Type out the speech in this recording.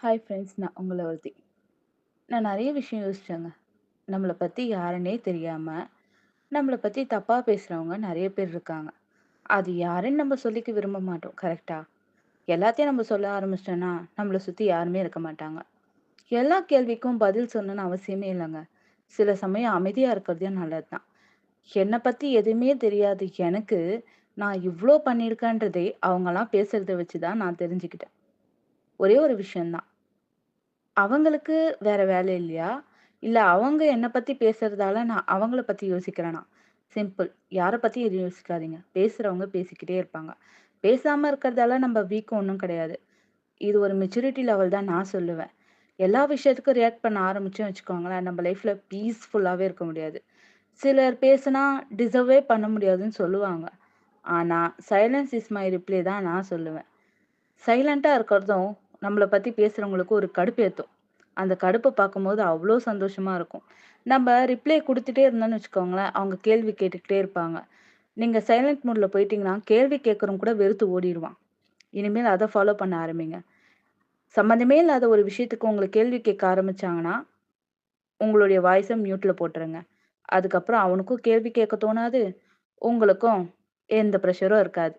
Hi friends, நான் உங்கள ஒருத்தி. நான் நெறைய விஷயம் யோசிச்சேங்க. நம்மள பத்தி யாருன்னே தெரியாம, நம்மள பத்தி தப்பா பேசுறவங்க நெறைய பேர் இருக்காங்க. அது யாருன்னு நம்ம சொல்லிக்க விரும்ப மாட்டோம். கரெக்ட்டா? எல்லாத்தையும் நம்ம சொல்ல ஆரம்பிச்சிட்டோம்னா, நம்மள சுத்தி யாருமே இருக்க மாட்டாங்க. எல்லா கேள்விக்கும் பதில் சொல்லணும்னு அவசியமே இல்லங்க. சில சமயம் அமைதியா இருக்கிறதே நல்லது தான். என்ன பத்தி எதுவுமே தெரியாது எனக்கு, நான் இவ்ளோ பண்ணியிருக்கேன்றதே அவங்கலாம் பேசுறத வச்சு தான் நான் தெரிஞ்சுக்கிட்டேன். ஒரே ஒரு விஷயம் தான். அவங்களுக்கு வேற வேலை இல்லையா? இல்ல அவங்க என்ன பத்தி பேசுறதால நான் அவங்கள பத்தி யோசிக்கிறேனா? சிம்பிள். யார பத்தியும் எதுவும் யோசிக்காதீங்க. பேசுறவங்க பேசிக்கிட்டே இருப்பாங்க. பேசாம இருக்கிறதால நம்ம வீக் ஒண்ணும் கிடையாது. இது ஒரு மெச்சூரிட்டி லெவல் தான் நான் சொல்லுவேன். எல்லா விஷயத்துக்கும் ரியாக்ட் பண்ண ஆரம்பிச்சோம்னு வச்சுக்கோங்களேன், நம்ம லைஃப்ல பீஸ்ஃபுல்லாவே இருக்க முடியாது. சிலர் பேசுனா டிசர்வே பண்ண முடியாதுன்னு சொல்லுவாங்க. ஆனா, சைலன்ஸ் இஸ் மை ரிப்ளை தான் நான் சொல்லுவேன். சைலன்ட்டா இருக்கிறதும், நம்மள பத்தி பேசுறவங்களுக்கு ஒரு கடுப்பேத்தும். அந்த கடுப்ப பார்க்கும்போது அவ்ளோ சந்தோஷமா இருக்கும். நம்ப ரிப்ளை குடுத்துட்டே இருந்தோம்னு வச்சுக்கோங்களேன், அவங்க கேள்வி கேட்டுக்கிட்டே இருப்பாங்க. நீங்க சைலன்ட் மோட்ல போயிட்டீங்கன்னா, கேள்வி கேட்கிறவன் கூட வெறுத்து ஓடிருவான். இனிமேல் அத ஃபாலோ பண்ண ஆரம்பிங்க. சம்மந்தமே இல்லாத ஒரு விஷயத்துக்கு உங்கள கேள்வி கேட்க ஆரம்பிச்சாங்கன்னா, உங்களுடைய வாய்ஸ மியூட்ல போட்டுருங்க. அதுக்கப்புறம் அவனுக்கும் கேள்வி கேட்க தோணாது. உங்களுக்கும் எந்த பிரஷரும் இருக்காது.